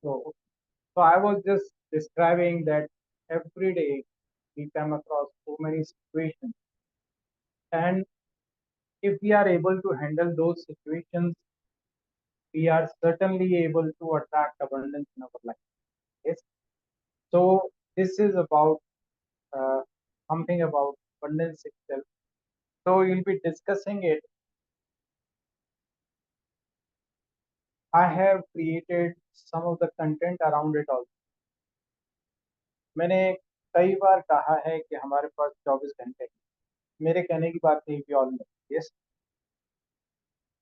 So I was just describing that every day we come across so many situations, and if we are able to handle those situations, we are certainly able to attract abundance in our life. Yes. So this is about uh, something about abundance itself. So you'll be discussing it. I have created some of the content around it also. मैंने कई बार कहा है कि हमारे पास 24 घंटे हैं। मेरे कहने की बात नहीं, भी all yes.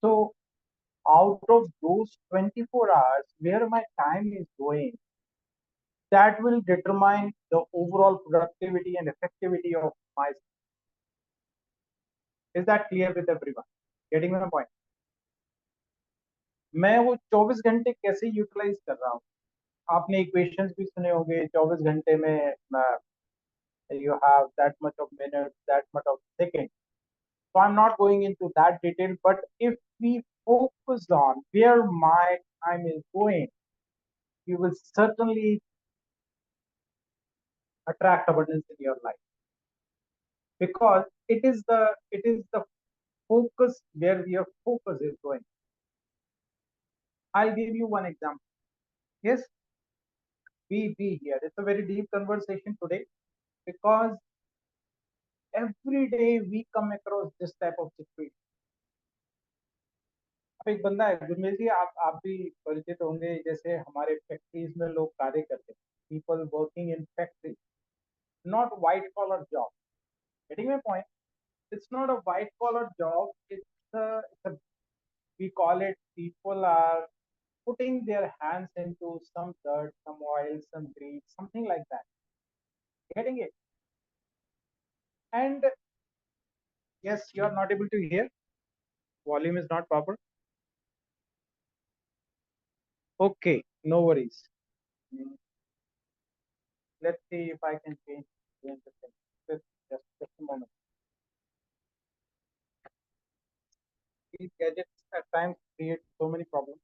So out of those 24 hours, where my time is going, that will determine the overall productivity and effectivity of my. Is that clear with everyone? Getting my point? मैं वो 24 घंटे कैसे यूटिलाइज कर रहा हूँ? आपने equations भी सुने होंगे, 24 घंटे में you have that much of minutes, that much of seconds. So I'm not going into that detail, but if we focus on where my time is going, you will certainly attract abundance in your life, because it is the focus where your focus is going. I'll give you one example. Yes, we be here. It's a very deep conversation today, because every day we come across this type of situation. अब एक बंदा है गुरमीत जी, आप भी परिचित होंगे, जैसे हमारे फैक्ट्रीज में लोग कार्य करते हैं, people working in factory, not white collar job. Getting my point? It's not a white collar job. It's a we call it, people are putting their hands into some dirt, some oil, some grease, something like that. Getting it? And yes, you are not able to hear. Volume is not proper. Okay, no worries. Mm, let's see if I can change the thing. Just a moment. These gadgets at times create so many problems.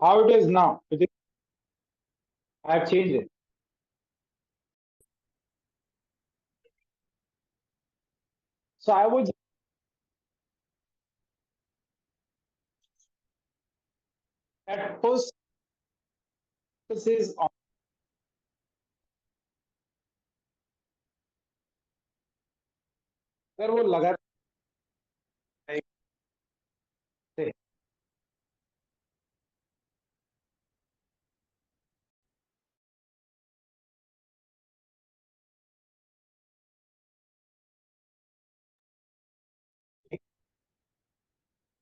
How it is now? I have changed it. So I was at first, this is on. अगर वो लगा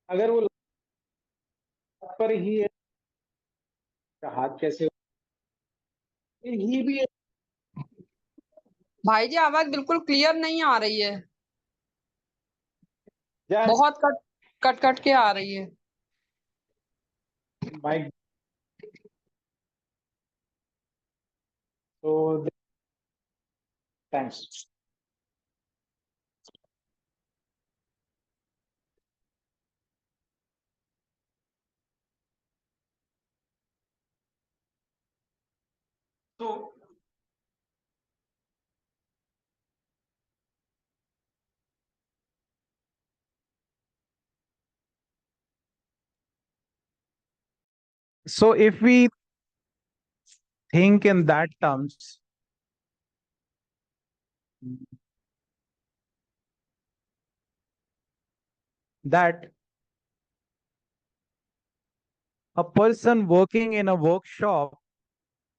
अगर वो पर ही है, हाथ कैसे ही भी है। भाई जी आवाज बिल्कुल क्लियर नहीं आ रही है, जस्ट बहुत कट कट कट के आ रही है। माइक। तो थैंक्स। तो so if we think in that terms, that a person working in a workshop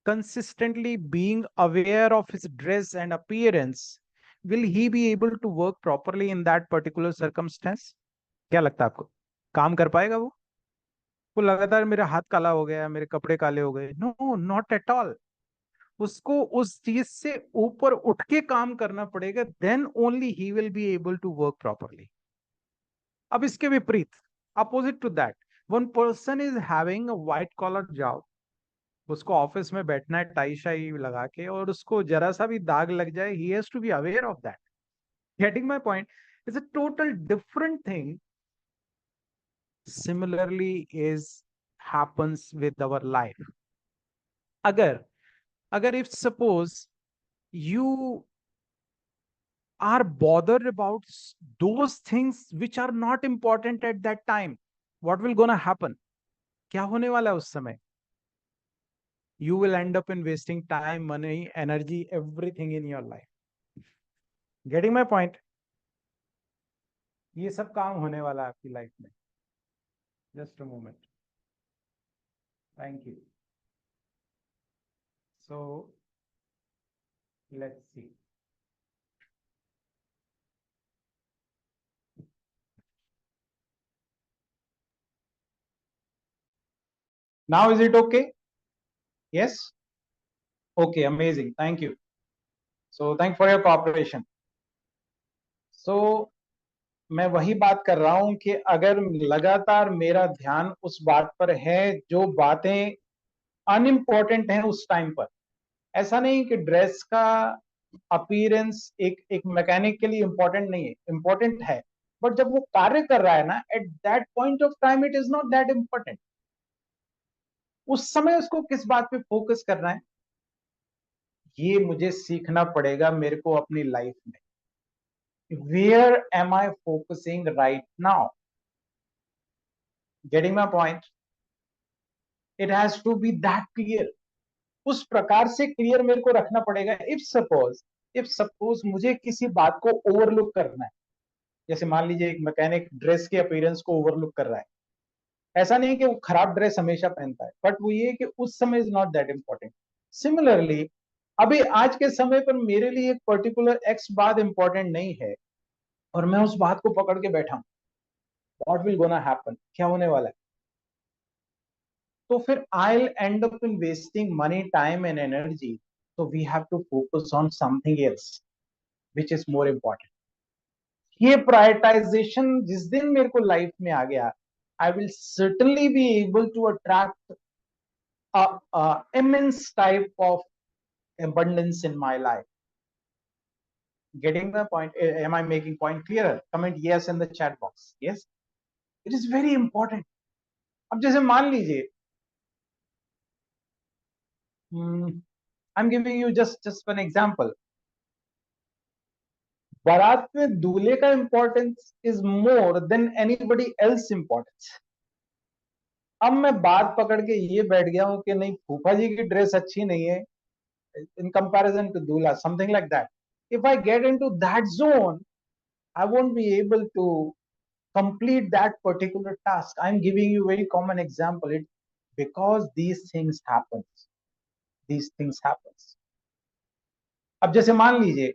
consistently being aware of his dress and appearance, will he be able to work properly in that particular circumstance? क्या लगता है आपको? काम कर पाएगा वो लगातार मेरा हाथ काला हो गया, मेरे कपड़े काले हो गए? No, not at all. उसको उस चीज से ऊपर उठ के काम करना पड़ेगा, then only he will be able to work properly. अब इसके विपरीत, opposite to that, one person is having a white collar job, उसको ऑफिस में बैठना है टाई शाई लगा के, और उसको जरा सा भी दाग लग जाए, he has to be aware of that. Getting my point? It's a total different thing Similarly is happens with our life. Agar, agar if suppose you are bothered about those things which are not important at that time, what will gonna happen? क्या होने वाला है उस समय? You will end up in wasting time, money, energy, everything in your life. Getting my point? ये सब काम होने वाला है आपकी लाइफ में. Just a moment. Thank you. So let's see. Now is it okay? Yes? Okay, amazing. Thank you. So thank for your cooperation. So मैं वही बात कर रहा हूं कि अगर लगातार मेरा ध्यान उस बात पर है जो बातें अनइम्पोर्टेंट हैं उस टाइम पर, ऐसा नहीं कि ड्रेस का अपीयरेंस एक मैकेनिक के लिए इंपॉर्टेंट नहीं है, इंपॉर्टेंट है, बट जब वो कार्य कर रहा है ना, at that point of time it is not that important. उस समय उसको किस बात पे फोकस करना है, ये मुझे सीखना पड़ेगा मेरे को अपनी लाइफ में. Where am I focusing right now? Getting my point? It has to be that clear. उस प्रकार से क्लियर मेरे को रखना पड़ेगा. इफ सपोज मुझे किसी बात को ओवरलुक करना है, जैसे मान लीजिए एक मैकेनिक ड्रेस के अपीयरेंस को ओवरलुक कर रहा है. ऐसा नहीं कि वो खराब ड्रेस हमेशा पहनता है, बट वो ये कि उस समय is not that important. Similarly अभी आज के समय पर मेरे लिए एक पर्टिकुलर एक्स बात इंपॉर्टेंट नहीं है और मैं उस बात को पकड़ के बैठा हूं, व्हाट विल गोना हैपन, क्या होने वाला है? तो फिर I will end up in wasting money, time and energy. तो we have to focus on something else which is more important. ये प्रायोरिटाइजेशन जिस दिन मेरे को लाइफ में आ गया, I will certainly be able to attract immense type of abundance in my life. Getting the point? Am I making point clearer? Comment yes in the chat box. Yes, it is very important. अब जैसे मान लीजिए, I'm giving you just one example. बारात में दूल्हे का importance is more than anybody else importance. अब मैं बात पकड़ के ये बैठ गया हूं कि नहीं, फूफा जी की ड्रेस अच्छी नहीं है in comparison to दूल्हा, something like that. If I get into that zone, I won't be able to complete that particular task. I'm giving you very common example. It because these things happens. These things happens. अब जैसे मान लीजिए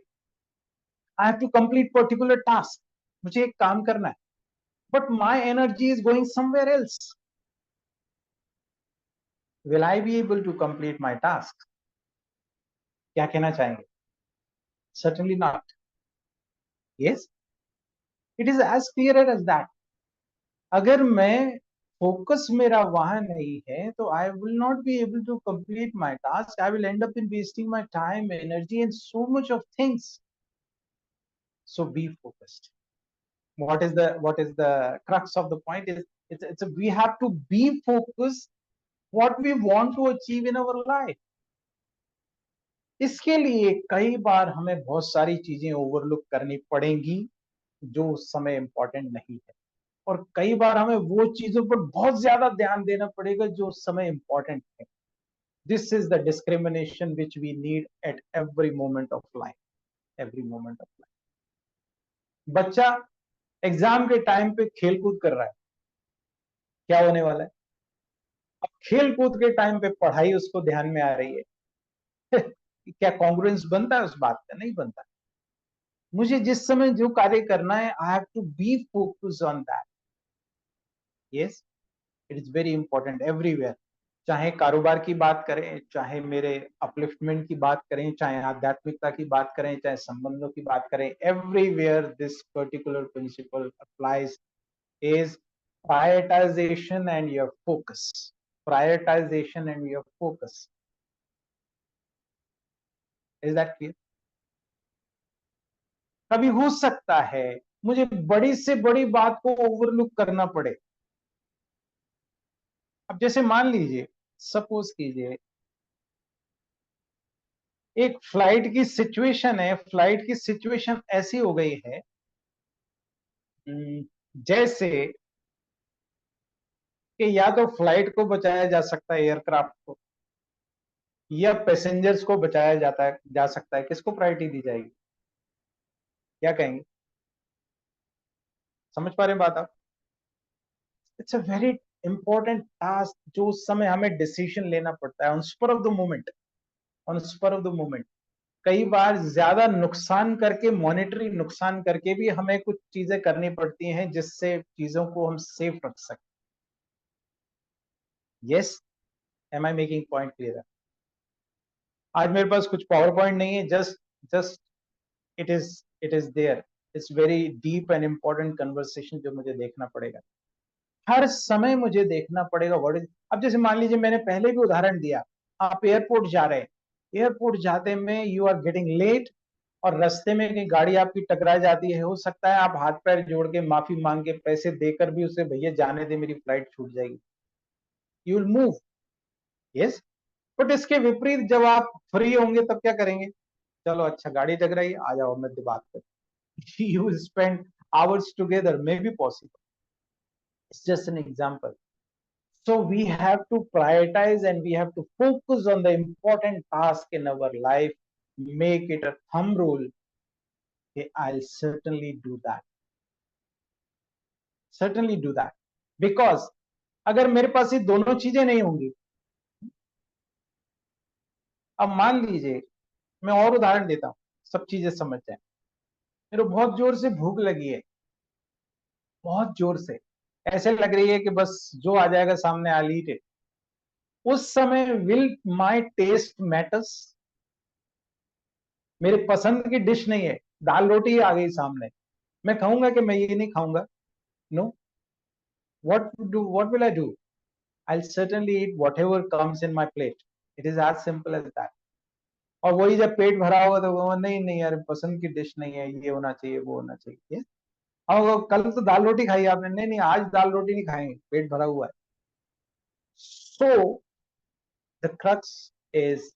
I have to complete particular task. मुझे एक काम करना है, but my energy is going somewhere else. Will I be able to complete my task? क्या कहना चाहेंगे? Certainly not. Yes, it is as clear as that. अगर मैं फोकस मेरा वहां नहीं है तो I will not be able to complete my task. I will end up in wasting my time, energy and so much of things. So be focused. What is the crux of the point is it's we have to be focused what we want to achieve in our life. इसके लिए कई बार हमें बहुत सारी चीजें overlook करनी पड़ेंगी जो उस समय इंपॉर्टेंट नहीं है, और कई बार हमें वो चीजों पर बहुत ज्यादा ध्यान देना पड़ेगा जो उस समय इंपॉर्टेंट है. This is the discrimination which we need at every moment of life. Every moment of life. बच्चा एग्जाम के टाइम पे खेल कूद कर रहा है, क्या होने वाला है? अब खेल कूद के टाइम पे पढ़ाई उसको ध्यान में आ रही है. क्या कॉन्ग्रुएंस बनता है उस बात का? नहीं बनता. मुझे जिस समय जो कार्य करना है, I have to be focused on that. Yes, it is very important everywhere. चाहे कारोबार की बात करें, चाहे मेरे अपलिफ्टमेंट की बात करें, चाहे आध्यात्मिकता की बात करें, चाहे संबंधों की बात करें, everywhere this particular principle applies. Is prioritization and your focus. Prioritization and your focus. Is that clear? कभी हो सकता है मुझे बड़ी से बड़ी बात को ओवरलुक करना पड़े, अब जैसे मान लीजिए, सपोज कीजिए एक फ्लाइट की सिचुएशन है, फ्लाइट की सिचुएशन ऐसी हो गई है जैसे कि या तो फ्लाइट को बचाया जा सकता है, एयरक्राफ्ट को, या पैसेंजर्स को बचाया जा सकता है। किसको प्रायोरिटी दी जाएगी? क्या कहेंगे? समझ पा रहे हैं बात आप? It's a very important task, जो उस समय हमें डिसीजन लेना पड़ता है on spur of the moment, on spur of the moment. कई बार ज्यादा नुकसान करके, मॉनेटरी नुकसान करके भी हमें कुछ चीजें करनी पड़ती हैं जिससे चीजों को हम सेफ रख सकें। Yes, am I making point clear? आज मेरे पास कुछ पावर पॉइंट नहीं है, just just it is there. It's very deep and important conversation जो मुझे देखना पड़ेगा, हर समय मुझे देखना पड़ेगा व्हाट इज। अब जैसे मान लीजिए, मैंने पहले भी उदाहरण दिया, आप एयरपोर्ट जा रहे हैं, एयरपोर्ट जाते में यू आर गेटिंग लेट, और रास्ते में कहीं गाड़ी आपकी टकरा जाती है, हो सकता है आप हाथ पैर जोड़ के माफी मांग के पैसे देकर भी उसे, भैया जाने दे मेरी फ्लाइट छूट जाएगी, you will move. Yes, but इसके विपरीत जब आप फ्री होंगे तब क्या करेंगे? चलो अच्छा, गाड़ी टकराई, आ जाओ मैं बात कर। you will spend hours together, may be possible. It's just an example. So we have to prioritize and we have to focus on the important task in our life, make it a thumb rule. Okay, I'll certainly do that, certainly do that, because अगर मेरे पास ये दोनों चीजें नहीं होंगी, अब मान लीजिए, मैं और उदाहरण देता हूं, सब चीजें समझ जाए। मेरे को बहुत जोर से भूख लगी है, बहुत जोर से, ऐसे लग रही है कि बस जो आ जाएगा सामने आई ईट इट। उस समय विल माई टेस्ट मैटर्स? मेरे पसंद की डिश नहीं है, दाल रोटी आ गई सामने, मैं कहूंगा कि मैं ये नहीं खाऊंगा? No. What will I do? I certainly eat whatever comes in my plate. It is as simple as that. और वही जब पेट भरा होगा तो वो, नहीं नहीं यार, पसंद की डिश नहीं है, ये होना चाहिए, वो होना चाहिए। और कल तो दाल रोटी खाई आपने, नहीं नहीं आज दाल रोटी नहीं खाएंगे, पेट भरा हुआ है। So the crux is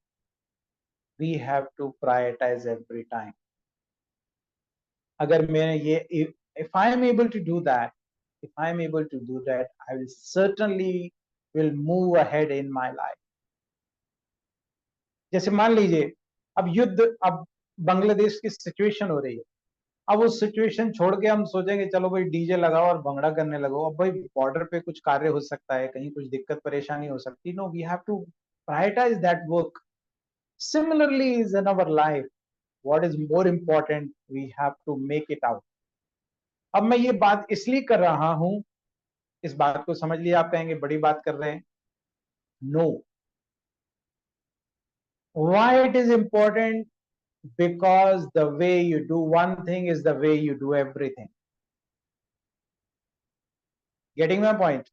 we have to prioritise every time. अगर मैं ये, if I am able to do that, if I am able to do that, I will certainly will move ahead in my life. जैसे मान लीजिए, अब युद्ध, अब बांग्लादेश की सिचुएशन हो रही है, अब उस सिचुएशन छोड़ के हम सोचेंगे चलो भाई डीजे लगाओ और भंगड़ा करने लगो। अब भाई बॉर्डर पे कुछ कार्य हो सकता है, कहीं कुछ दिक्कत परेशानी हो सकती, no, we have to prioritise that work. Similarly is in our life, what is more important, we have to make it out. अब मैं ये बात इसलिए कर रहा हूं, इस बात को समझ लिया, आप कहेंगे बड़ी बात कर रहे हैं, no. Why it is important? Because the way you do one thing is the way you do everything. Getting my point?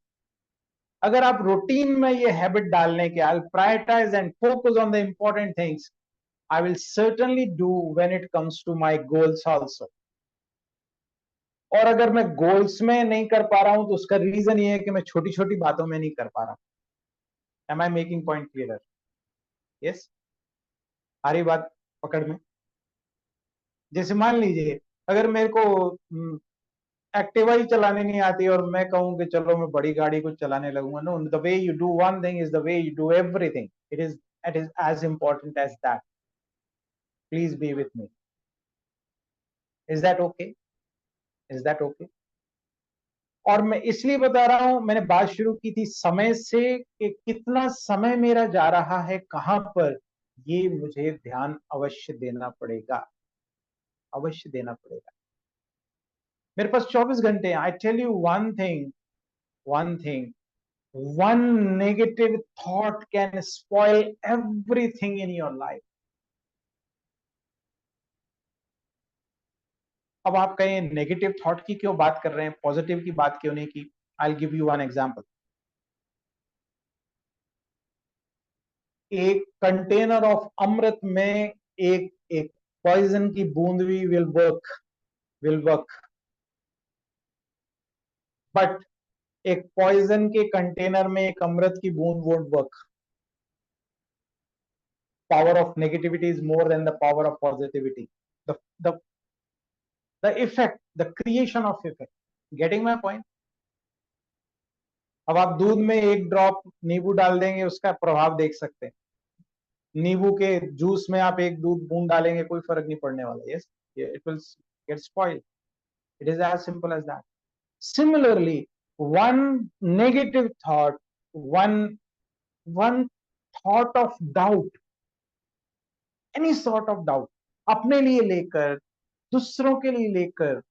अगर आप रूटीन में ये हैबिट डालने के, I will prioritise and focus on the important things, I will certainly do when it comes to my goals also. और अगर मैं goals में नहीं कर पा रहा हूं तो उसका रीजन ये है कि मैं छोटी छोटी बातों में नहीं कर पा रहा हूं। Am I making point clear? Yes, आ रही बात पकड़ में? जैसे मान लीजिए, अगर मेरे को एक्टिवा ही चलाने नहीं आती और मैं कहूं कि चलो मैं बड़ी गाड़ी को चलाने लगूंगा, no, the way you do one thing is the way you do everything. It is as important as that. Please be with me. Is that okay? Is that okay? और मैं इसलिए बता रहा हूं, मैंने बात शुरू की थी समय से, कि कितना समय मेरा जा रहा है कहां पर, ये मुझे ध्यान अवश्य देना पड़ेगा, अवश्य देना पड़ेगा। मेरे पास 24 घंटे हैं। I tell you one thing, one thing, one negative thought can spoil everything in your life. अब आप कहें नेगेटिव थॉट की क्यों बात कर रहे हैं, पॉजिटिव की बात क्यों नहीं की? आई गिव यू वन एग्जांपल। एक कंटेनर ऑफ अमृत में एक एक पॉइजन की बूंद भी विल वर्क, बट एक पॉइजन के कंटेनर में एक अमृत की बूंद won't work. Power of negativity is more than the power of positivity. The the the effect, the creation of effect. Getting my point? अब आप दूध में एक ड्रॉप नींबू डाल देंगे, उसका प्रभाव देख सकते हैं. नींबू के जूस में आप एक दूध बूंद डालेंगे, कोई फर्क नहीं पड़ने वाला. Yes, it will get spoiled. It is as simple as that. Similarly, one negative thought, one one thought of doubt, any sort of doubt, अपने लिए लेकर, दूसरों के लिए लेकर,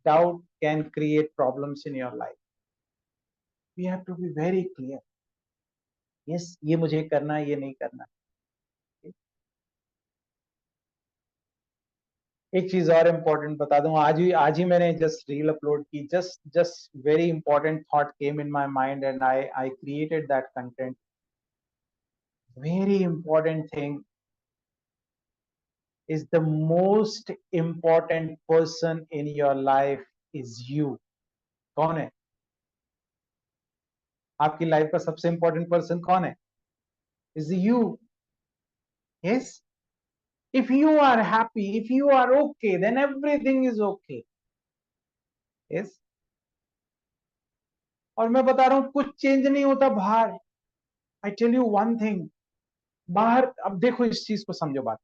doubt can create problems in your life. We have to be very clear. Yes, ये मुझे करना है, ये नहीं करना. एक चीज और इम्पोर्टेंट बता दूं, आज ही मैंने जस्ट रील अपलोड की. Just very important thought came in my mind and I created that content. Very important thing is the most important person in your life is you. कौन है आपकी लाइफ का सबसे इंपॉर्टेंट पर्सन? कौन है? is you. Yes, if you are happy, if you are okay, then everything is okay. Yes, और मैं बता रहा हूं कुछ चेंज नहीं होता बाहर. I tell you one thing, बाहर अब देखो, इस चीज को समझो बात.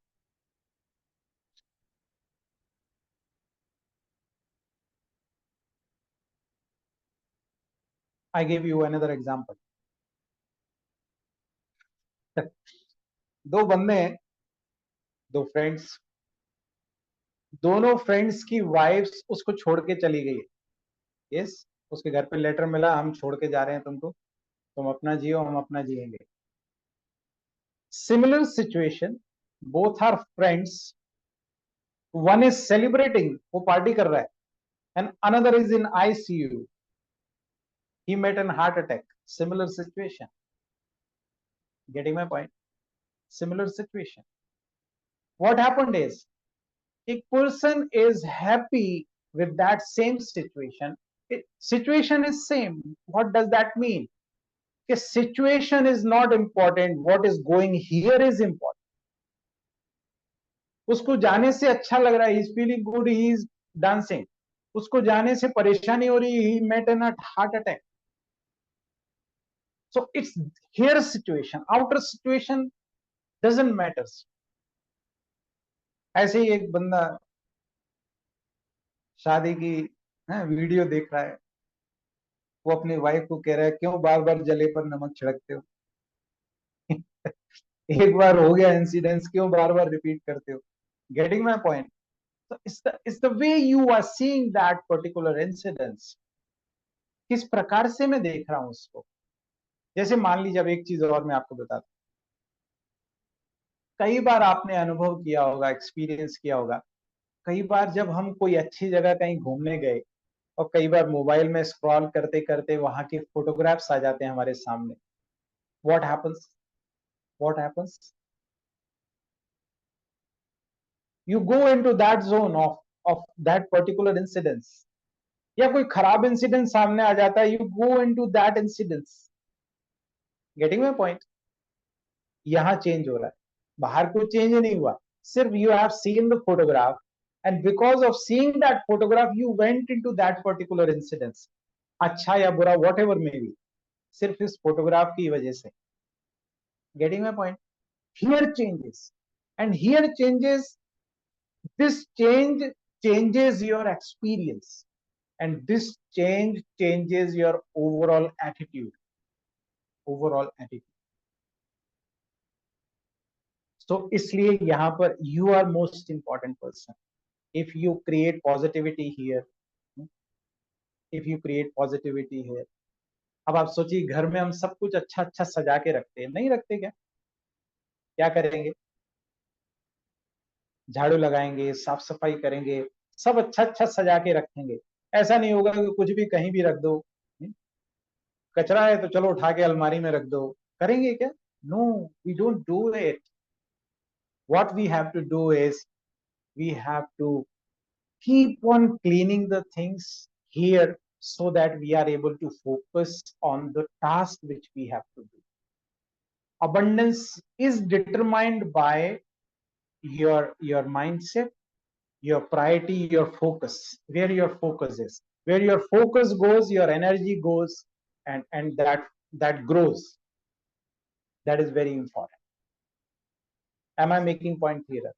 I give you another example. दो बंदे हैं, दो फ्रेंड्स. दोनों फ्रेंड्स की वाइफ्स उसको छोड़ के चली गई. यस, उसके घर पे लेटर मिला, हम छोड़ के जा रहे हैं तुमको, तुम अपना जियो, हम अपना जिएंगे. Similar situation, both are friends. One is celebrating, वो पार्टी कर रहा है, and another is in ICU. He met an heart attack. Similar situation. Getting my point? Similar situation. What happened is, a person is happy with that same situation. Situation is same. What does that mean? कि situation is not important, what is going here is important. उसको जाने से अच्छा लग रहा है, he is feeling good, he is dancing. उसको जाने से परेशानी हो रही, he met a heart attack. So it's here situation, outer situation doesn't matter. ऐसे ही एक बंदा शादी की वीडियो देख रहा है, वो अपनी वाइफ को कह रहा है, क्यों बार बार जले पर नमक छिड़कते हो? एक बार हो गया इंसिडेंस, क्यों बार बार रिपीट करते हो? Getting my point? So it's the way you are seeing that particular incidents. किस प्रकार से मैं देख रहा हूं उसको. जैसे मान लीजिए, अब एक चीज और मैं आपको बताता हूं. कई बार आपने अनुभव किया होगा, एक्सपीरियंस किया होगा, कई बार जब हम कोई अच्छी जगह कहीं घूमने गए, और कई बार मोबाइल में स्क्रॉल करते करते वहां के फोटोग्राफ्स आ जाते हैं हमारे सामने. What happens? What happens? you go into that zone of that particular incidents. या कोई खराब इंसिडेंट सामने आ जाता है, you go into that incidents. getting my point? यहां चेंज हो रहा है, बाहर कोई चेंज नहीं हुआ, सिर्फ you have seen the photograph, and because of seeing that photograph you went into that particular incidents. अच्छा या बुरा, whatever may be, सिर्फ इस फोटोग्राफ की वजह से. getting my point? Here changes, and here changes, this change changes your experience, and this change changes your overall attitude. So इसलिए यहां पर you are most important person. If you create positivity here, if you create positivity here. अब आप सोचिए, घर में हम सब कुछ अच्छा अच्छा सजा के रखते हैं, नहीं रखते क्या? क्या करेंगे? झाड़ू लगाएंगे, साफ सफाई करेंगे, सब अच्छा अच्छा सजा के रखेंगे. ऐसा नहीं होगा कि कुछ भी कहीं भी रख दो. कचरा है तो चलो उठा के अलमारी में रख दो. करेंगे क्या? No, we don't do it. What we have to do is, we have to keep on cleaning the things here, so that we are able to focus on the task which we have to do. Abundance is determined by your mindset, your priority, your focus, where your focus is. Where your focus goes, your energy goes, and that grows. That is very important. Am I making point clear?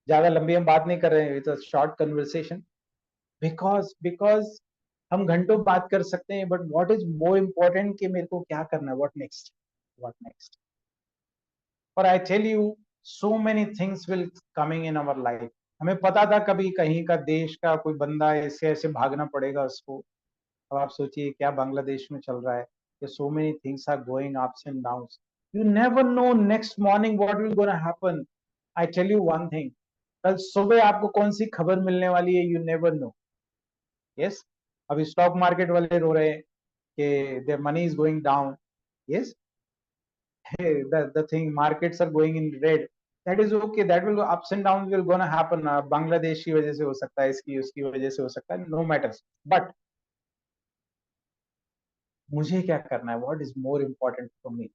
ज्यादा लंबी हम बात नहीं कर रहे हैं, it's a short conversation, because हम घंटों बात कर सकते हैं, but what is more important कि मेरे को क्या करना है, व्हाट नेक्स्ट. और I tell you, so many things will coming in our life. हमें पता था कभी कहीं का देश का कोई बंदा ऐसे ऐसे भागना पड़ेगा उसको. अब आप सोचिए क्या बांग्लादेश में चल रहा है. So many things are going ups and downs. You never know next morning what will gonna happen. I tell you one thing, कल सुबह आपको कौन सी खबर मिलने वाली है, यू नेवर नो. यस, अभी स्टॉक मार्केट वाले रो रहे हैं कि their money is going down. Yes, the thing, markets are going in red. That is okay, that will ups and downs will gonna happen. Bangladesh की वजह से हो सकता है, इसकी उसकी वजह से हो सकता है, no matters. But मुझे क्या करना है, what is more important for me.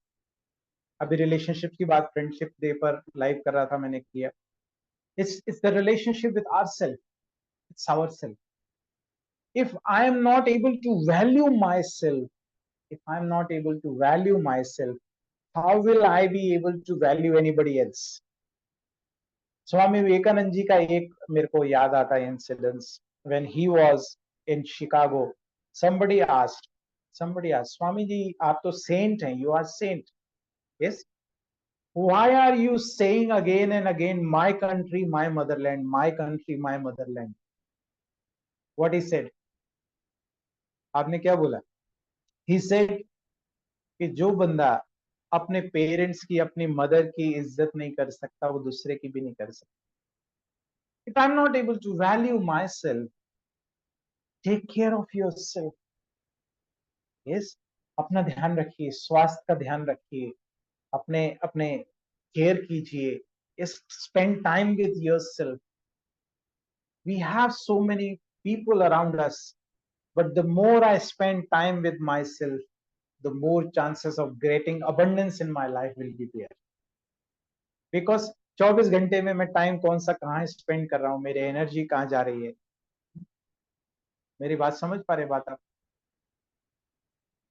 अभी रिलेशनशिप की बात फ्रेंडशिप डे पर लाइव कर रहा था, मैंने किया. It's the relationship with ourselves. It's ourselves. If I am not able to value myself, if I am not able to value myself, how will I be able to value anybody else? Swami Vivekananda ji का एक मेरे को याद आता है incidence. When he was in Chicago, somebody asked Swami ji आप तो Saint हैं, you are saint. Yes, why are you saying again and again my country my motherland, my country my motherland? What he said, आपने क्या बोला? He said कि जो बंदा अपने पेरेंट्स की, अपनी मदर की इज्जत नहीं कर सकता, वो दूसरे की भी नहीं कर सकता. If I'm not able to value myself, take care of yourself. Yes, अपना ध्यान रखिए, स्वास्थ्य का ध्यान रखिए, अपने अपने केयर कीजिए. Yes, spend time with yourself. We have so many people around us, but the more I spend time with myself, the more chances of getting abundance in my life will be there. Because 24 घंटे में मैं time कौन सा कहाँ spend कर रहा हूँ, मेरी एनर्जी कहाँ जा रही है. मेरी बात समझ पा रहे बात आप?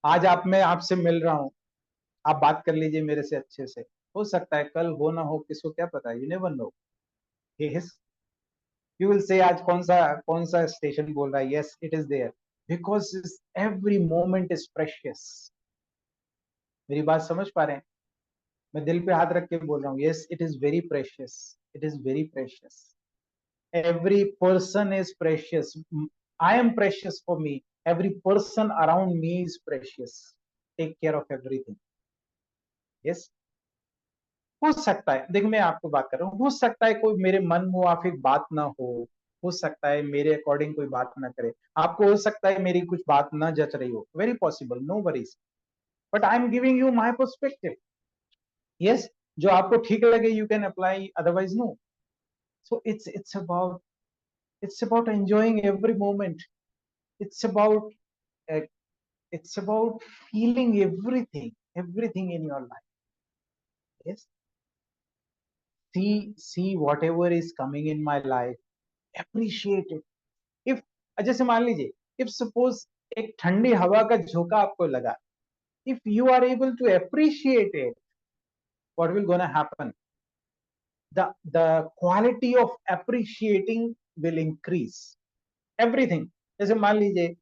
आज मैं आपसे मिल रहा हूँ, आप बात कर लीजिए मेरे से अच्छे से. हो सकता है कल हो ना हो, किसको क्या पता, you never know. Yes, you will say आज कौन सा स्टेशन बोल रहा है. Yes, it is there, because every moment is precious. मेरी बात समझ पा रहे हैं? मैं दिल पे हाथ रख के बोल रहा हूँ. Yes, it is very precious, it is very precious. Every person is precious. I am precious for me. Every person around me is precious. Take care of everything. Yes. हो सकता है, देखो मैं आपको बात कर रहा हूँ, हो सकता है कोई मेरे मन मुआफिक बात ना हो सकता है मेरे अकॉर्डिंग कोई बात ना करे, आपको हो सकता है मेरी कुछ बात ना जच रही हो, very possible, no worries. But I am giving you my perspective. Yes, जो आपको ठीक लगे you can apply, otherwise no. So it's about enjoying every moment. It's about uh, it's about feeling everything in your life. Yes, see whatever is coming in my life, appreciate it. If जैसे मान लीजिए, if suppose एक ठंडी हवा का झोंका आपको लगा, if you are able to appreciate it, what will gonna happen? The quality of appreciating will increase. Everything. जैसे मान लीजिए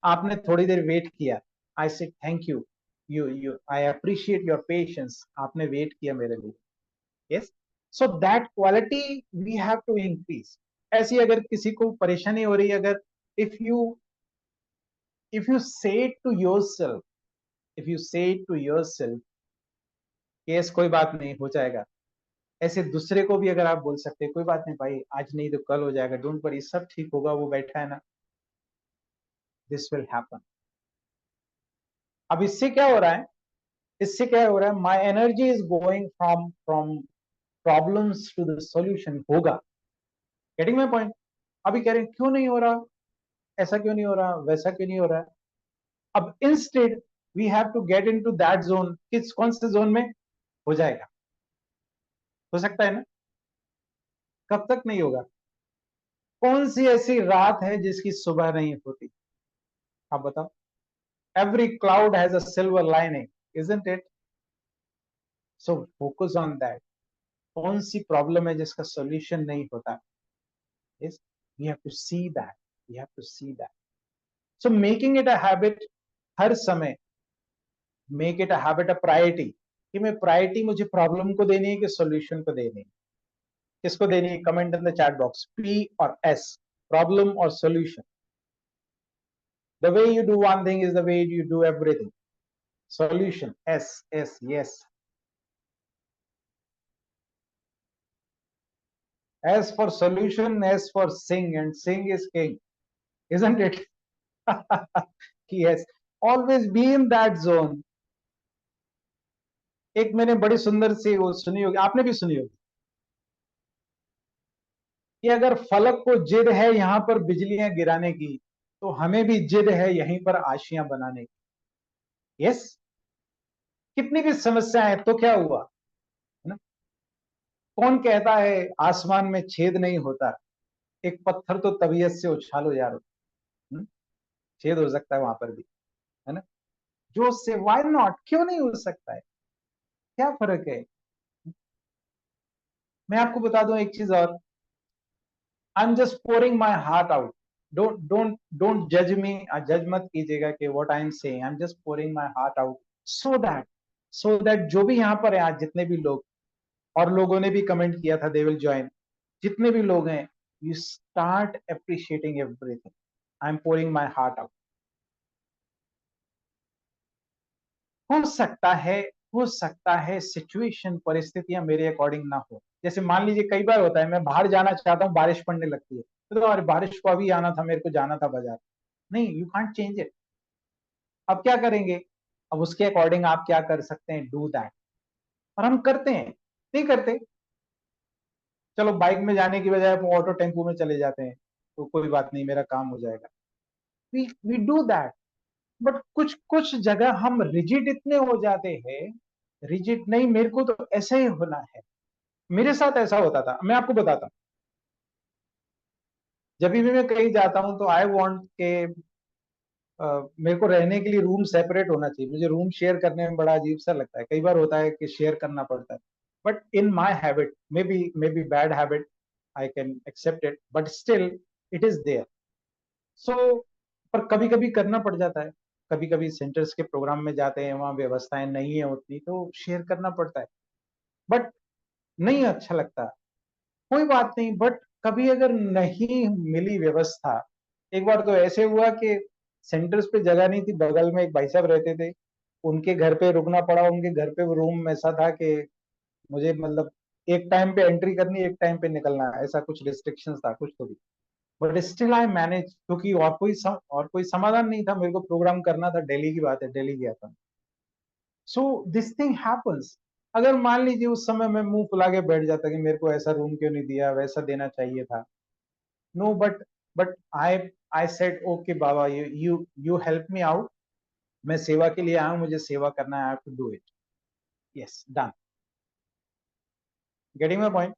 आपने थोड़ी देर वेट किया, I say thank you, you I appreciate your patience, आपने वेट किया मेरे लिए. Yes, so that quality we have to increase. ऐसी अगर किसी को परेशानी हो रही है, अगर if you say to yourself, if you say to yourself, yes कोई बात नहीं, हो जाएगा, ऐसे दूसरे को भी अगर आप बोल सकते हैं कोई बात नहीं भाई, आज नहीं तो कल हो जाएगा, डोंट वरी, सब ठीक होगा, वो बैठा है ना, दिस विल हैपन. अब इससे क्या हो रहा है, इससे क्या हो रहा है, my energy is going from problems to the solution. होगा, गेटिंग माई पॉइंट? अभी कह रहे हैं क्यों नहीं हो रहा, ऐसा क्यों नहीं हो रहा, वैसा क्यों नहीं हो रहा है। अब instead we have to get into that zone, किस कौन से जोन में हो जाएगा, हो सकता है ना, कब तक नहीं होगा। कौन सी ऐसी रात है जिसकी सुबह नहीं होती, आप बताओ। Every cloud has a silver lining, isn't it. So focus on that. कौन सी प्रॉब्लम है जिसका सोल्यूशन नहीं होता, is we have to see that, we have to see that. So making it a habit, हर समय make it a habit, a priority, कि मैं प्रायोरिटी मुझे प्रॉब्लम को देनी है कि सॉल्यूशन को देनी है। किसको देनी है, comment in the chat box, P और एस, प्रॉब्लम और solution. The way you do one thing is the way you do everything. Solution S, S, yes. S for solution, S for Singh, and Singh is king, isn't it? Yes, always be in that zone. एक मैंने बड़ी सुंदर सी वो सुनी होगी, आपने भी सुनी होगी, कि अगर फलक को जिद है यहां पर बिजलियां गिराने की, तो हमें भी जिद है यहीं पर आशियां बनाने की। यस, कितनी भी समस्या है तो क्या हुआ, है ना। कौन कहता है आसमान में छेद नहीं होता, एक पत्थर तो तबीयत से उछालो यारो, छेद हो सकता है वहां पर भी, है ना। जो से वाई नॉट, क्यों नहीं हो सकता है, क्या फर्क है। मैं आपको बता दूं एक चीज और, I am just pouring my heart out. Don't जज मी, जज मत कीजिएगा कि what I am saying, I am just pouring my heart out, so that जो भी यहाँ पर है आज, जितने भी लोग, और लोगों ने भी कमेंट किया था दे विल ज्वाइन, जितने भी लोग हैं, you start appreciating everything. I am pouring my heart out. हो सकता है, हो सकता है सिचुएशन, परिस्थितियां मेरे अकॉर्डिंग ना हो। जैसे मान लीजिए कई बार होता है, मैं बाहर जाना चाहता हूँ, बारिश पड़ने लगती है, तो अरे बारिश को अभी आना था, मेरे को जाना था बाजार। नहीं, यू कांट चेंज इट। अब क्या करेंगे, अब उसके अकॉर्डिंग आप क्या कर सकते हैं, डू दैट। और हम करते हैं, नहीं करते, चलो बाइक में जाने की बजाय हम ऑटो टेम्पो में चले जाते हैं, तो कोई बात नहीं, मेरा काम हो जाएगा। We do that. बट कुछ कुछ जगह हम रिजिड इतने हो जाते हैं, रिजिड नहीं, मेरे को तो ऐसा ही होना है। मेरे साथ ऐसा होता था, मैं आपको बताता हूँ। जब भी मैं कहीं जाता हूँ तो आई वांट के मेरे को रहने के लिए रूम सेपरेट होना चाहिए, मुझे रूम शेयर करने में बड़ा अजीब सा लगता है, कई बार होता है कि शेयर करना पड़ता है। But in my habit, may be bad habit, I can accept it, but still it is there. So पर कभी कभी करना पड़ जाता है, कभी कभी सेंटर्स के प्रोग्राम में जाते हैं, वहां व्यवस्थाएं नहीं है उतनी, तो शेयर करना पड़ता है। बट नहीं अच्छा लगता, कोई बात नहीं। बट कभी अगर नहीं मिली व्यवस्था, एक बार तो ऐसे हुआ कि सेंटर्स पे जगह नहीं थी, बगल में एक भाई साहब रहते थे, उनके घर पे रुकना पड़ा। उनके घर पे रूम ऐसा था कि मुझे मतलब एक टाइम पे एंट्री करनी, एक टाइम पे निकलना, ऐसा कुछ रिस्ट्रिक्शंस था कुछ तो भी। बट स्टिल आई मैनेज, क्योंकि और कोई समाधान नहीं था, मेरे को प्रोग्राम करना था, दिल्ली की बात है, दिल्ली गया था। So this thing happens. अगर मान लीजिए उस समय मैं मुंह फुला के बैठ जाता कि मेरे को ऐसा रूम क्यों नहीं दिया, वैसा देना चाहिए था, no, but I said okay बाबा, यू हेल्प मी आउट, मैं सेवा के लिए आया हूं, मुझे सेवा करना है, I have to do it. Yes, done. Getting my point.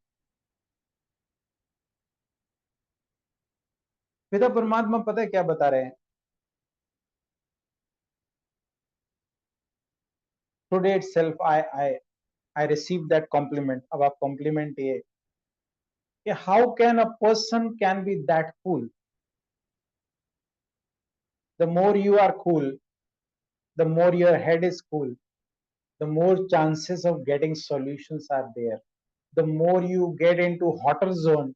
पिता परमात्मा पता है क्या बता रहे हैं, today itself I receive that compliment. अब आप कॉम्प्लीमेंट ये कि how can a person can be that cool, the more you are cool, the more your head is cool, the more chances of getting solutions are there. The more you get into hotter zone,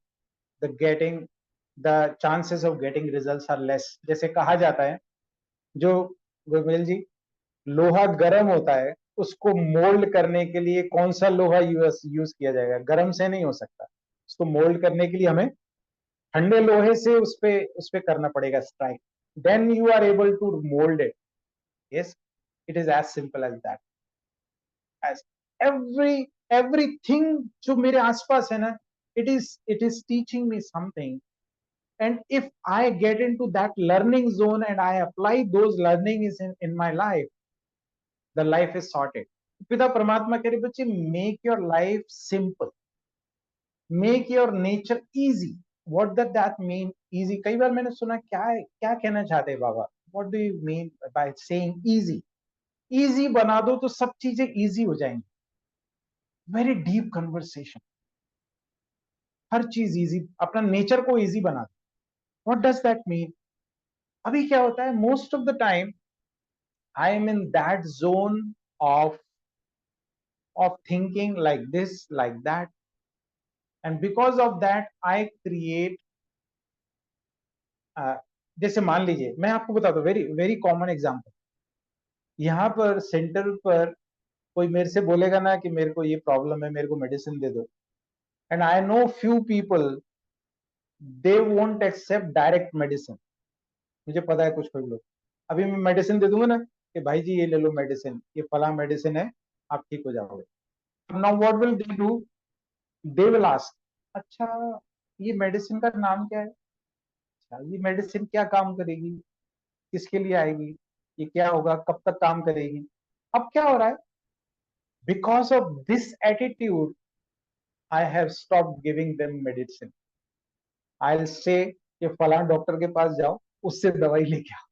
the chances of getting results are less. जैसे कहा जाता है, जो गोविल जी, लोहा गर्म होता है, उसको मोल्ड करने के लिए कौन सा लोहा यूज किया जाएगा, गर्म से नहीं हो सकता। उसको मोल्ड करने के लिए हमें ठंडे लोहे से उस पे करना पड़ेगा strike, then you are able to mould it. Yes, it is as simple as that. as everything जो मेरे आसपास है ना, it is teaching me something, And if I get into that learning zone and I apply those learnings in my life, the life is sorted. पिता परमात्मा कह रहे बच्चे, make your life simple, make your nature easy. What does that mean, easy? कई बार मैंने सुना, क्या कहना चाहते हैं बाबा? What do you mean by saying easy? Easy बना दो तो सब चीजें easy हो जाएंगी. Very deep conversation. हर चीज easy, अपना नेचर को easy बना दो. What does that mean? अभी क्या होता है, most of the time I am in that zone of thinking like this, like that, and because of that I create जैसे मान लीजिए, मैं आपको बताता हूँ, वेरी वेरी कॉमन एग्जांपल. यहाँ पर सेंटर पर कोई मेरे से बोलेगा ना कि मेरे को ये प्रॉब्लम है, मेरे को मेडिसिन दे दो, and I know few people, they won't accept direct medicine. मुझे पता है कुछ लोग, अभी मैं मेडिसिन दे दूंगा ना कि भाई जी ये ले लो मेडिसिन, ये फला मेडिसिन है, आप ठीक हो जाओगे. Now what will they do? They will ask, अच्छा ये मेडिसिन का नाम क्या है? अच्छा ये मेडिसिन क्या काम करेगी, किसके लिए आएगी, ये क्या होगा, कब तक काम करेगी? अब क्या हो रहा है, because of this attitude I have stop giving them medicine. I will say कि फलां डॉक्टर के पास जाओ, उससे दवाई लेके आओ.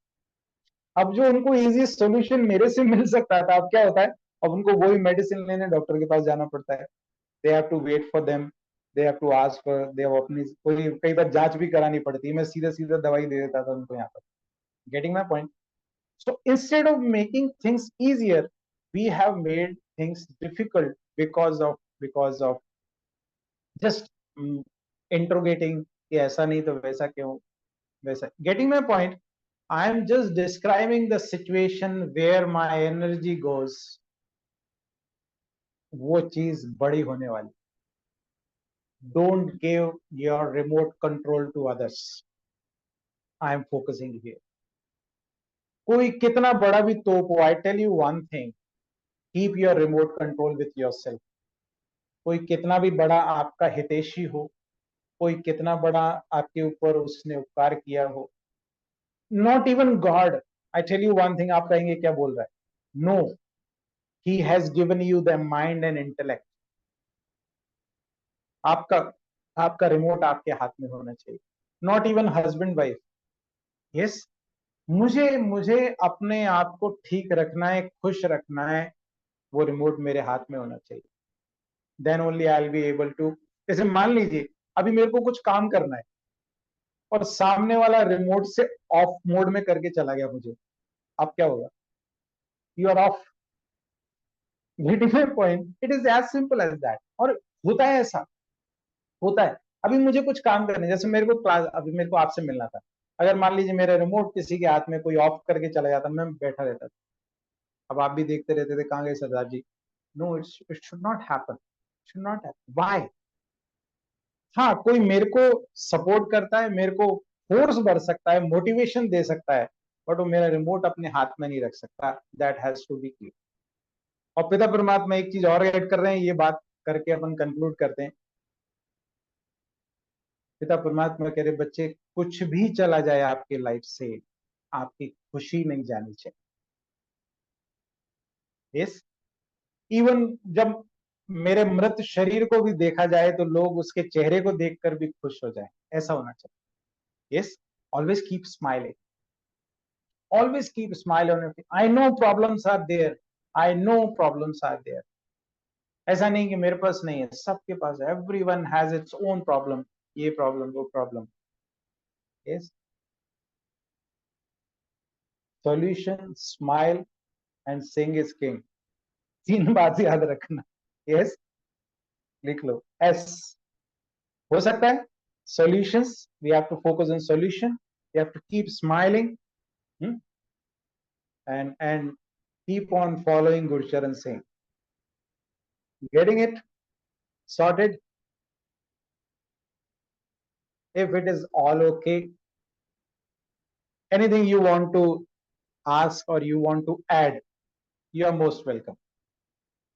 अब जो उनको इजी सोल्यूशन मेरे से मिल सकता था, अब क्या होता है, अब उनको वही मेडिसिन लेने डॉक्टर के पास जाना पड़ता है. They have to wait for them, they have to ask for, they have अपनी कोई कई बार जांच भी करानी पड़ती है. मैं सीधा सीधा दवाई दे देता था उनको यहाँ पर. Getting my point? So instead of making things easier, we have made things difficult because of just interrogating कि ऐसा नहीं तो वैसा क्यों, वैसा. Getting my point? I am just describing the situation where my energy goes. वो चीज बड़ी होने वाली. Don't give your remote control to others. I am focusing here. कोई कितना बड़ा भी तोप हो, I tell you one thing, keep your remote control with yourself. कोई कितना भी बड़ा आपका हितैषी हो, कोई कितना बड़ा आपके ऊपर उसने उपकार किया हो, not even God, I tell you one thing. आप कहेंगे क्या बोल रहा है? No, he has given you the mind and intellect. आपका आपका रिमोट आपके हाथ में होना चाहिए. Not even husband wife. Yes, मुझे मुझे अपने आप को ठीक रखना है, खुश रखना है, वो रिमोट मेरे हाथ में होना चाहिए. Then only I will be able to. जैसे मान लीजिए अभी मेरे को कुछ काम करना है और सामने वाला रिमोट से ऑफ मोड में करके चला गया मुझे, अब क्या होगा? You are off. Getting my point? It is as simple as that. और होता है ऐसा, होता है. अभी मुझे कुछ काम करना है, जैसे मेरे को क्लास, अभी मेरे को आपसे मिलना था, अगर मान लीजिए मेरा रिमोट किसी के हाथ में कोई ऑफ करके चला जाता, मैं बैठा रहता था. अब आप भी देखते रहते थे, कहाँ गए Sardar ji? No, it should not happen, should not happen. Why? हाँ, कोई मेरे को सपोर्ट करता है, मेरे को फोर्स बढ़ सकता है, मोटिवेशन दे सकता है, बट वो मेरा रिमोट अपने हाथ में नहीं रख सकता. That has to be clear. और पिता परमात्मा एक चीज और ऐड कर रहे हैं, ये बात करके अपन कंक्लूड करते हैं. पिता परमात्मा कह रहे बच्चे, कुछ भी चला जाए आपकी लाइफ से, आपकी खुशी नहीं जानी चाहिए. यस, इवन जब मेरे मृत शरीर को भी देखा जाए तो लोग उसके चेहरे को देखकर भी खुश हो जाए, ऐसा होना चाहिए. Yes, always keep smiling, always keep a smile on your face. I know problems are there, I know problems are there. ऐसा नहीं कि मेरे पास नहीं है, सबके पास है. everyone has its own problem, ये प्रॉब्लम वो problem. yes, solution, smile and sing is king. तीन बात याद रखना. yes, लिख लो. S हो सकता है solutions, we have to focus on solution, we have to keep smiling, and keep on following Gurcharan Singh. Getting it sorted? If it is all okay, anything you want to ask or you want to add, you are most welcome.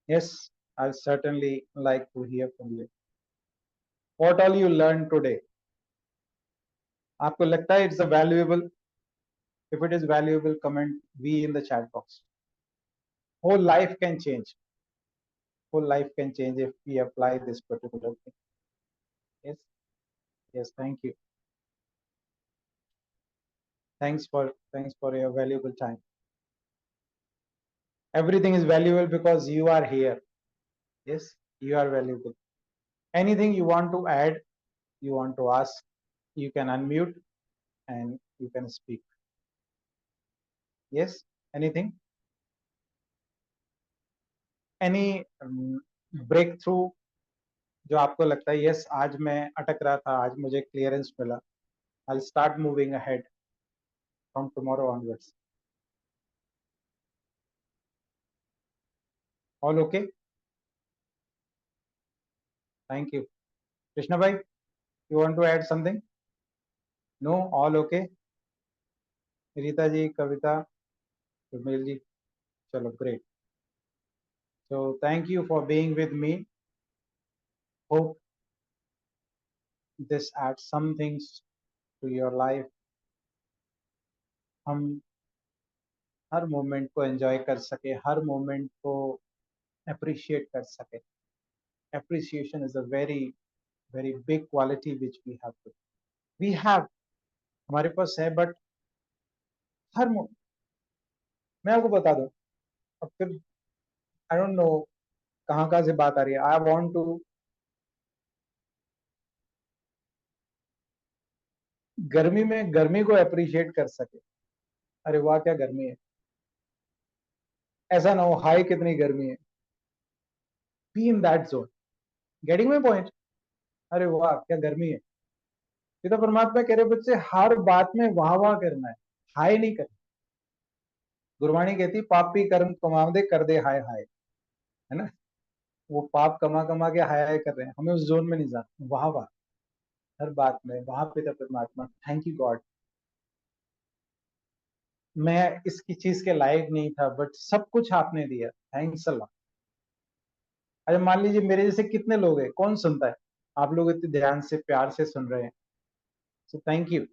Yes, I'll certainly like to hear from you. What all you learned today? आपको लगता है it's a valuable? If it is valuable, comment V in the chat box. Whole life can change. Whole life can change if we apply this particular thing. Yes. Yes. Thank you. Thanks for your valuable time. Everything is valuable because you are here. Yes. You are valuable. Anything you want to add, you want to ask, you can unmute and you can speak. Yes. Anything? Any breakthrough जो आपको लगता है yes आज मैं अटक रहा था, आज मुझे क्लियरेंस मिला, I'll start moving ahead from tomorrow onwards. All okay? Thank you. Krishna bhai, you want to add something? No? All okay? Rita ji, Kavita, Sumil ji, chalo, great. So thank you for being with me. Hope this adds some things to your life. हम हर moment को enjoy कर सके, हर moment को appreciate कर सके. Appreciation is a very very big quality which we have हमारे पास है, but हर मैं आपको बता दूं, अब फिर आई डोंट नो कहाँ से बात आ रही है. आई वांट टू गर्मी में गर्मी को अप्रिशिएट कर सके. अरे वाह क्या गर्मी है, ऐसा ना हो हाय कितनी गर्मी है. Be in that zone. Getting my point? अरे वाह क्या गर्मी है. पिता परमात्मा कह रहे बच्चे हर बात में वाह वाह करना है, हाय नहीं करना. गुरबाणी कहती पापी कर्म कमा दे कर दे हाय हाय, है ना. वो पाप कमा कमा के हाय हाय कर रहे हैं, हमें उस जोन में नहीं जाना. वाह वाह हर बात में वाह पिता परमात्मा, थैंक यू गॉड. मैं इसकी चीज के लायक नहीं था, बट सब कुछ आपने दिया, थैंक्स अ लॉट. अरे मान लीजिए मेरे जैसे कितने लोग हैं, कौन सुनता है. आप लोग इतने ध्यान से प्यार से सुन रहे हैं, so thank you.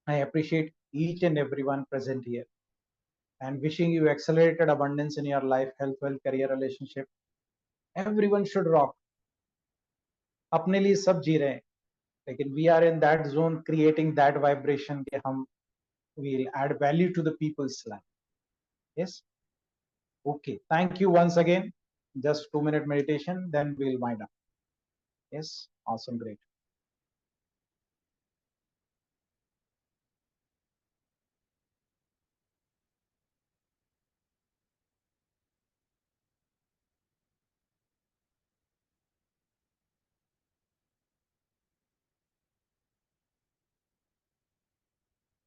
I appreciate each and everyone present here and wishing you accelerated abundance in your life, health, wealth, career, relationship. Everyone should rock. अपने लिए सब जी रहे हैं, लेकिन we are in that zone creating that vibration कि हम will add value to the people's life. Yes. Okay. Thank you once again. Just 2-minute meditation, then we'll wind up. Yes. Awesome. Great.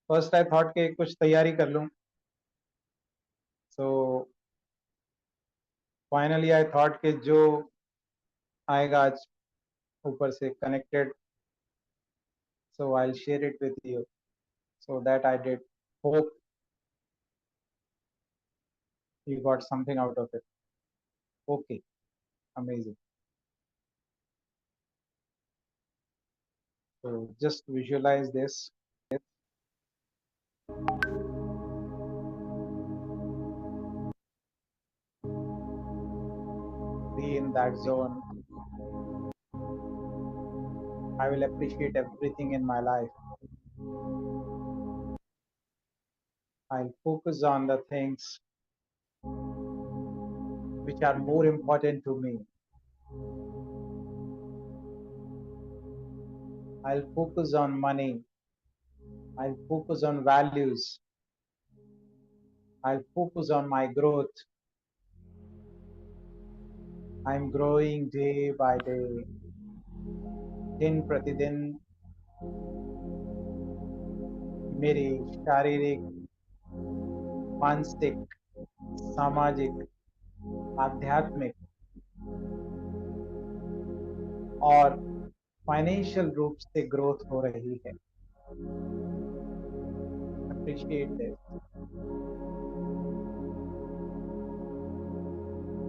First I thought कि कुछ तैयारी कर लूं. So finally I thought कि जो आएगा आज ऊपर से connected, so I'll share it with you. So that I did. Hope you got something out of it. Okay. Amazing. So just visualize this. Be in that zone. I will appreciate everything in my life. I'll focus on the things which are more important to me. I'll focus on money. I'll focus on values. I'll focus on my growth. I'm growing day by day. दिन प्रतिदिन मेरी शारीरिक, मानसिक, सामाजिक, आध्यात्मिक और financial रूप से ग्रोथ हो रही है. Appreciate this.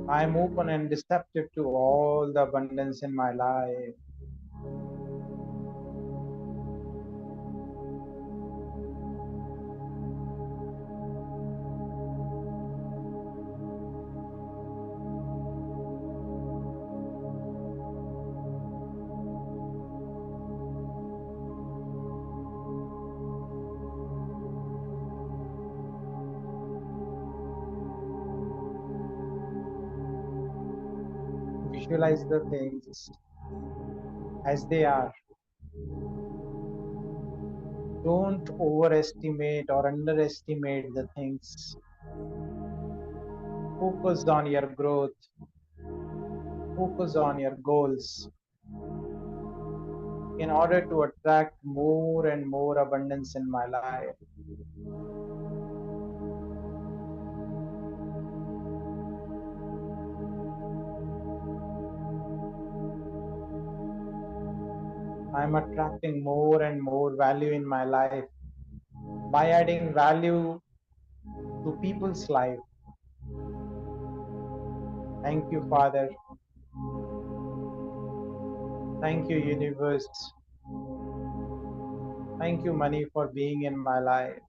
I am open and receptive to all the abundance in my life. Visualize the things as they are. Don't overestimate or underestimate the things. Focus on your growth. Focus on your goals in order to attract more and more abundance in my life. I'm attracting more and more value in my life by adding value to people's life. Thank you, Father. Thank you, universe. Thank you, money, for being in my life.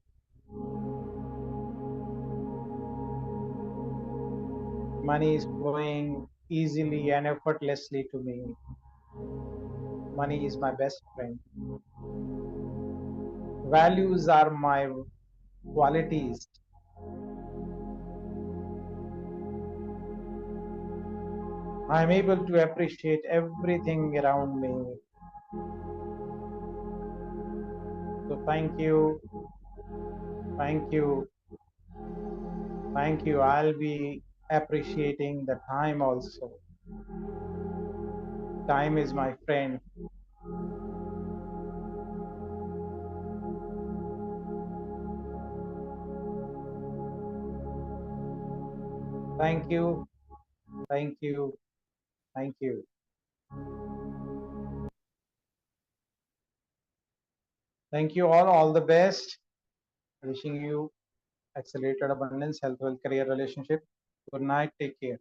Money is flowing easily and effortlessly to me. Money is my best friend. Values are my qualities. I am able to appreciate everything around me. So thank you. Thank you. Thank you. I'll be appreciating the time also. Time is my friend. Thank you. Thank you. Thank you. Thank you all. All the best. Wishing you accelerated abundance, health, wealth, career, relationship. Good night. Take care.